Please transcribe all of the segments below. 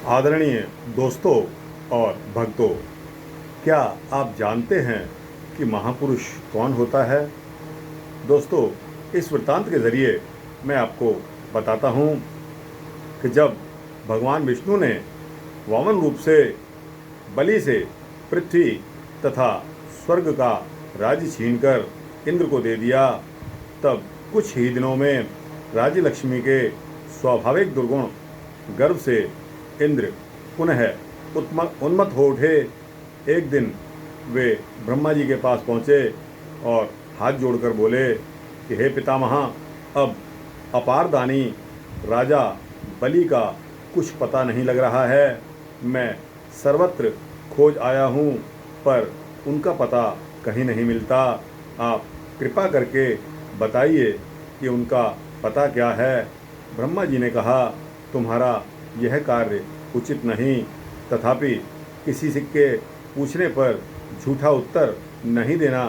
आदरणीय दोस्तों और भक्तों, क्या आप जानते हैं कि महापुरुष कौन होता है? दोस्तों, इस वृत्तांत के ज़रिए मैं आपको बताता हूँ कि जब भगवान विष्णु ने वामन रूप से बलि से पृथ्वी तथा स्वर्ग का राज्य छीनकर इंद्र को दे दिया, तब कुछ ही दिनों में राज्य लक्ष्मी के स्वाभाविक दुर्गुण गर्व से इंद्र पुनः उन्मत्त हो उठे। एक दिन वे ब्रह्मा जी के पास पहुँचे और हाथ जोड़कर बोले कि हे पितामह, अब अपार दानी राजा बलि का कुछ पता नहीं लग रहा है। मैं सर्वत्र खोज आया हूँ, पर उनका पता कहीं नहीं मिलता। आप कृपा करके बताइए कि उनका पता क्या है। ब्रह्मा जी ने कहा, तुम्हारा यह कार्य उचित नहीं, तथापि किसी से के पूछने पर झूठा उत्तर नहीं देना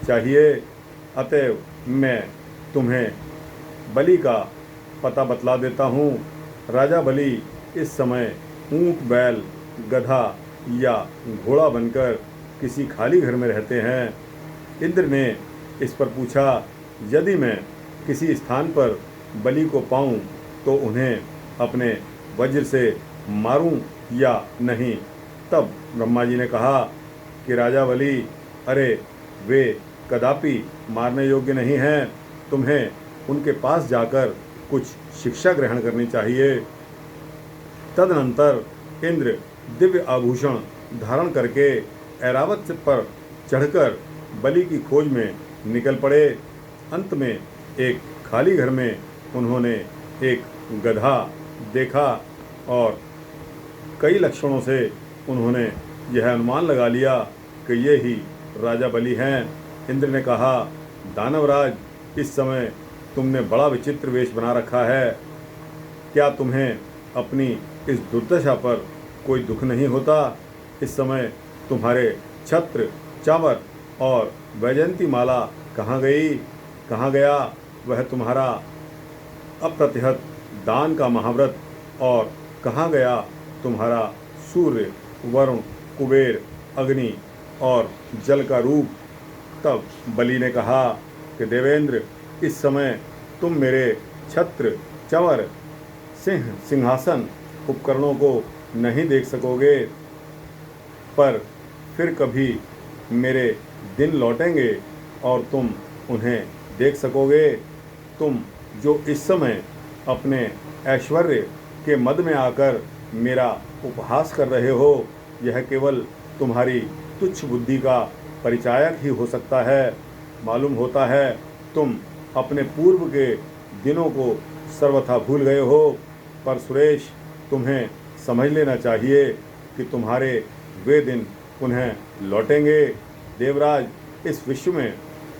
चाहिए। अतएव मैं तुम्हें बलि का पता बतला देता हूँ। राजा बलि इस समय ऊँट, बैल, गधा या घोड़ा बनकर किसी खाली घर में रहते हैं। इंद्र ने इस पर पूछा, यदि मैं किसी स्थान पर बलि को पाऊँ तो उन्हें अपने वज्र से मारूं या नहीं? तब ब्रह्मा जी ने कहा कि राजा बलि, अरे वे कदापि मारने योग्य नहीं हैं। तुम्हें उनके पास जाकर कुछ शिक्षा ग्रहण करनी चाहिए। तदनंतर इंद्र दिव्य आभूषण धारण करके ऐरावत पर चढ़कर बलि की खोज में निकल पड़े। अंत में एक खाली घर में उन्होंने एक गधा देखा और कई लक्षणों से उन्होंने यह अनुमान लगा लिया कि ये ही राजा बलि हैं। इंद्र ने कहा, दानवराज, इस समय तुमने बड़ा विचित्र वेश बना रखा है। क्या तुम्हें अपनी इस दुर्दशा पर कोई दुख नहीं होता? इस समय तुम्हारे छत्र, चावर और वैजयंती माला कहाँ गई? कहाँ गया वह तुम्हारा अप्रतिहत दान का महाव्रत? और कहाँ गया तुम्हारा सूर्य, वरुण, कुबेर, अग्नि और जल का रूप? तब बलि ने कहा कि देवेंद्र, इस समय तुम मेरे छत्र, चंवर, सिंहासन, उपकरणों को नहीं देख सकोगे, पर फिर कभी मेरे दिन लौटेंगे और तुम उन्हें देख सकोगे। तुम जो इस समय अपने ऐश्वर्य के मद में आकर मेरा उपहास कर रहे हो, यह केवल तुम्हारी तुच्छ बुद्धि का परिचायक ही हो सकता है। मालूम होता है तुम अपने पूर्व के दिनों को सर्वथा भूल गए हो, पर सुरेश, तुम्हें समझ लेना चाहिए कि तुम्हारे वे दिन पुनः लौटेंगे। देवराज, इस विश्व में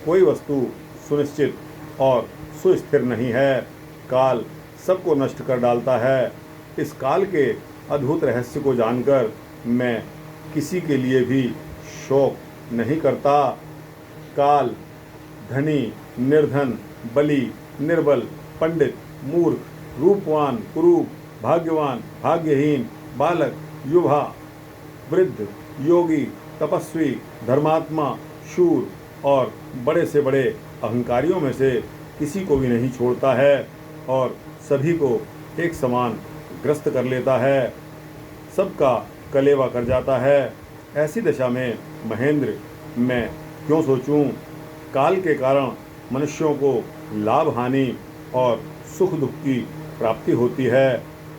कोई वस्तु सुनिश्चित और सुस्थिर नहीं है। काल सबको नष्ट कर डालता है। इस काल के अद्भुत रहस्य को जानकर मैं किसी के लिए भी शोक नहीं करता। काल धनी, निर्धन, बलि, निर्बल, पंडित, मूर्ख, रूपवान, कुरूप, भाग्यवान, भाग्यहीन, बालक, युवा, वृद्ध, योगी, तपस्वी, धर्मात्मा, शूर और बड़े से बड़े अहंकारियों में से किसी को भी नहीं छोड़ता है और सभी को एक समान ग्रस्त कर लेता है, सबका कलेवा कर जाता है। ऐसी दशा में महेंद्र, मैं क्यों सोचूं? काल के कारण मनुष्यों को लाभ, हानि और सुख दुख की प्राप्ति होती है।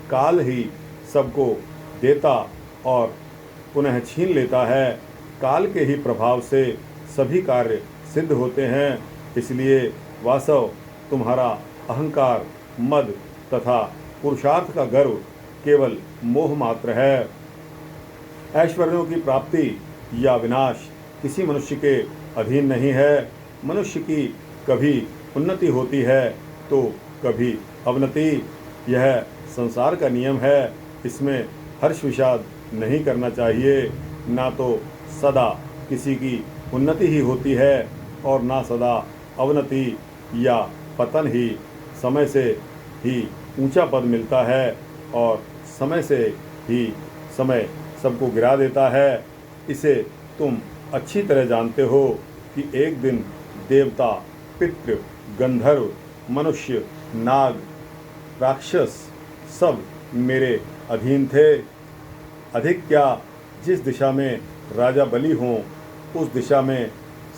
काल ही सबको देता और पुनः छीन लेता है। काल के ही प्रभाव से सभी कार्य सिद्ध होते हैं। इसलिए वासव, तुम्हारा अहंकार, मद तथा पुरुषार्थ का गर्व केवल मोह मात्र है। ऐश्वर्यों की प्राप्ति या विनाश किसी मनुष्य के अधीन नहीं है। मनुष्य की कभी उन्नति होती है तो कभी अवनति। यह संसार का नियम है। इसमें हर्ष विषाद नहीं करना चाहिए। ना तो सदा किसी की उन्नति ही होती है और ना सदा अवनति या पतन ही। समय से ही ऊंचा पद मिलता है और समय से ही समय सबको गिरा देता है। इसे तुम अच्छी तरह जानते हो कि एक दिन देवता, पितृ, गंधर्व, मनुष्य, नाग, राक्षस सब मेरे अधीन थे। अधिक क्या, जिस दिशा में राजा बलि हों उस दिशा में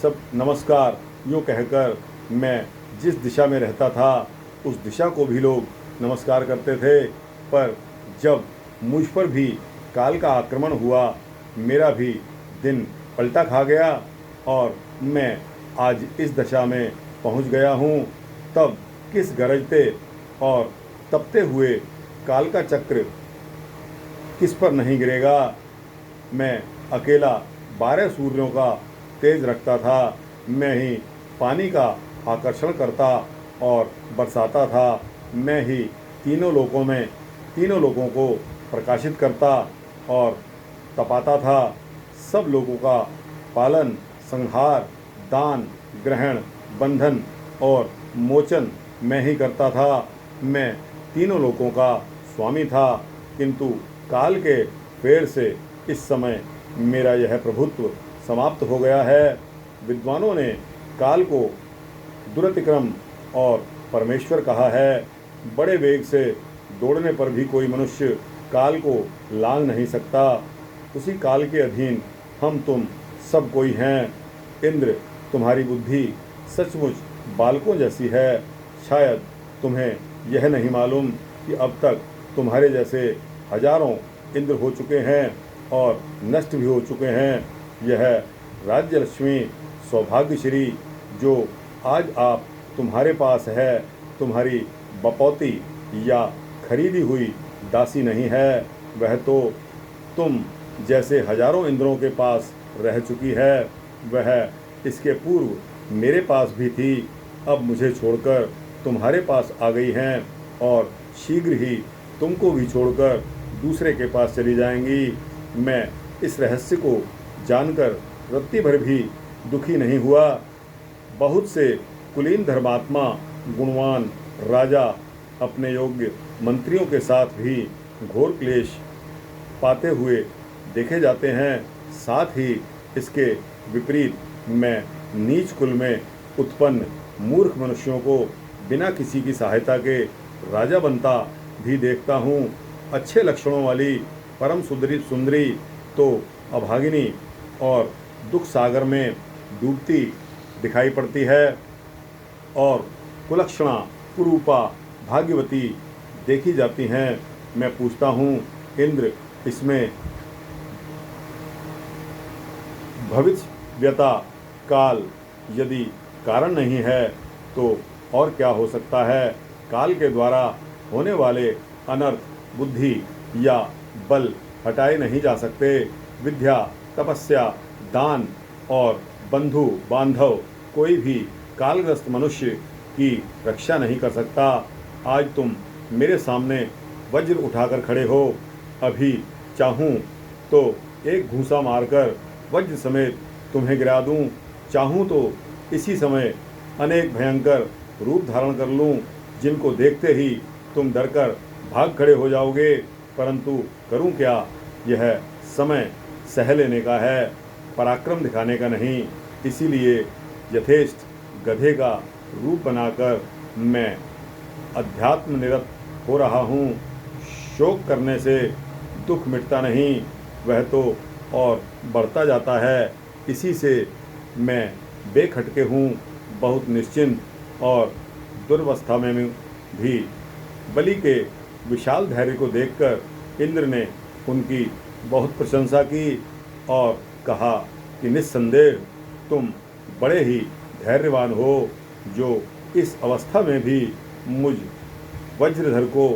सब नमस्कार यूँ कहकर मैं जिस दिशा में रहता था उस दिशा को भी लोग नमस्कार करते थे। पर जब मुझ पर भी काल का आक्रमण हुआ, मेरा भी दिन पलटा खा गया और मैं आज इस दशा में पहुंच गया हूं। तब किस गरजते और तपते हुए काल का चक्र किस पर नहीं गिरेगा। मैं अकेला 12 सूर्यों का तेज रखता था। मैं ही पानी का आकर्षण करता और बरसाता था। मैं ही तीनों लोगों को प्रकाशित करता और तपाता था। सब लोगों का पालन, संहार, दान, ग्रहण, बंधन और मोचन मैं ही करता था। मैं तीनों लोगों का स्वामी था, किंतु काल के फेर से इस समय मेरा यह प्रभुत्व समाप्त हो गया है। विद्वानों ने काल को दुरतिक्रम और परमेश्वर कहा है। बड़े वेग से दौड़ने पर भी कोई मनुष्य काल को लांघ नहीं सकता। उसी काल के अधीन हम तुम सब कोई हैं। इंद्र, तुम्हारी बुद्धि सचमुच बालकों जैसी है। शायद तुम्हें यह नहीं मालूम कि अब तक तुम्हारे जैसे हजारों इंद्र हो चुके हैं और नष्ट भी हो चुके हैं। यह राज्य लक्ष्मी, सौभाग्यश्री जो आज आप तुम्हारे पास है, तुम्हारी बपौती या खरीदी हुई दासी नहीं है। वह तो तुम जैसे हजारों इंद्रों के पास रह चुकी है। वह इसके पूर्व मेरे पास भी थी, अब मुझे छोड़कर तुम्हारे पास आ गई हैं और शीघ्र ही तुमको भी छोड़कर दूसरे के पास चली जाएंगी। मैं इस रहस्य को जानकर रत्ती भर भी दुखी नहीं हुआ। बहुत से कुलीन धर्मात्मा, गुणवान राजा अपने योग्य मंत्रियों के साथ भी घोर क्लेश पाते हुए देखे जाते हैं। साथ ही इसके विपरीत मैं नीच कुल में उत्पन्न मूर्ख मनुष्यों को बिना किसी की सहायता के राजा बनता भी देखता हूँ। अच्छे लक्षणों वाली परम सुंदरी तो अभागिनी और दुख सागर में डूबती दिखाई पड़ती है और कुलक्षणा, कुरूपा, भाग्यवती देखी जाती हैं। मैं पूछता हूँ, इंद्र, इसमें भविष्यवक्ता काल यदि कारण नहीं है तो और क्या हो सकता है। काल के द्वारा होने वाले अनर्थ बुद्धि या बल हटाए नहीं जा सकते। विद्या, तपस्या, दान और बंधु बांधव कोई भी कालग्रस्त मनुष्य की रक्षा नहीं कर सकता। आज तुम मेरे सामने वज्र उठाकर खड़े हो। अभी चाहूँ तो एक घूंसा मारकर वज्र समेत तुम्हें गिरा दूँ। चाहूँ तो इसी समय अनेक भयंकर रूप धारण कर लूँ, जिनको देखते ही तुम डरकर भाग खड़े हो जाओगे। परंतु करूँ क्या, यह समय सह लेने का है, पराक्रम दिखाने का नहीं। इसीलिए यथेष्ट गधे का रूप बनाकर मैं अध्यात्म निरत हो रहा हूँ। शोक करने से दुख मिटता नहीं, वह तो और बढ़ता जाता है। इसी से मैं बेखटके हूँ, बहुत निश्चिंत और दुर्वस्था में भी। बलि के विशाल धैर्य को देखकर इंद्र ने उनकी बहुत प्रशंसा की और कहा कि निस्संदेह तुम बड़े ही धैर्यवान हो, जो इस अवस्था में भी मुझ वज्रधर को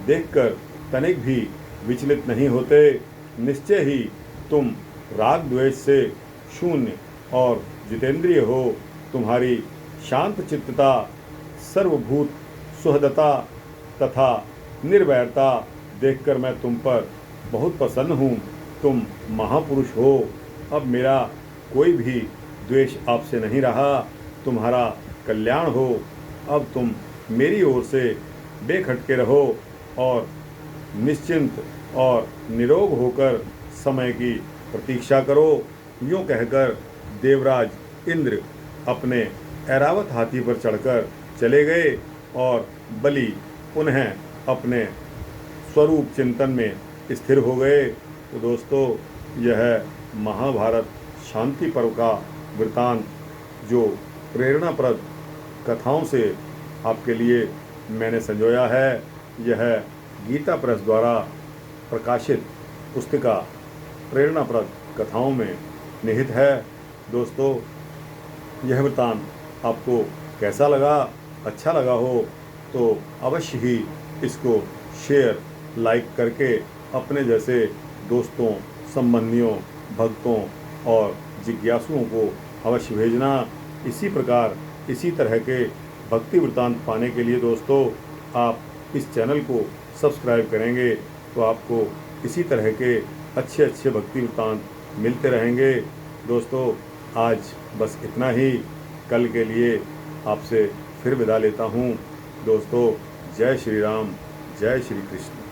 देखकर तनिक भी विचलित नहीं होते। निश्चय ही तुम राग द्वेष से शून्य और जितेंद्रिय हो। तुम्हारी शांत चित्तता, सर्वभूत सुहृदता तथा निर्वैरता देखकर मैं तुम पर बहुत प्रसन्न हूँ। तुम महापुरुष हो। अब मेरा कोई भी द्वेष आपसे नहीं रहा। तुम्हारा कल्याण हो। अब तुम मेरी ओर से बेखटके रहो और निश्चिंत और निरोग होकर समय की प्रतीक्षा करो। यूँ कहकर देवराज इंद्र अपने ऐरावत हाथी पर चढ़कर चले गए और बलि पुनः अपने स्वरूप चिंतन में स्थिर हो गए। तो दोस्तों, यह महाभारत शांति पर्व का वृतांत जो प्रेरणाप्रद कथाओं से आपके लिए मैंने संजोया है, यह गीता प्रेस द्वारा प्रकाशित पुस्तिका प्रेरणाप्रद कथाओं में निहित है। दोस्तों, यह वृतांत आपको कैसा लगा? अच्छा लगा हो तो अवश्य ही इसको शेयर, लाइक करके अपने जैसे दोस्तों, संबंधियों, भक्तों और जिज्ञासुओं को अवश्य भेजना। इसी प्रकार इसी तरह के भक्ति वृतांत पाने के लिए दोस्तों, आप इस चैनल को सब्सक्राइब करेंगे तो आपको इसी तरह के अच्छे अच्छे भक्ति वृतांत मिलते रहेंगे। दोस्तों, आज बस इतना ही। कल के लिए आपसे फिर विदा लेता हूँ। दोस्तों, जय श्री राम, जय श्री कृष्ण।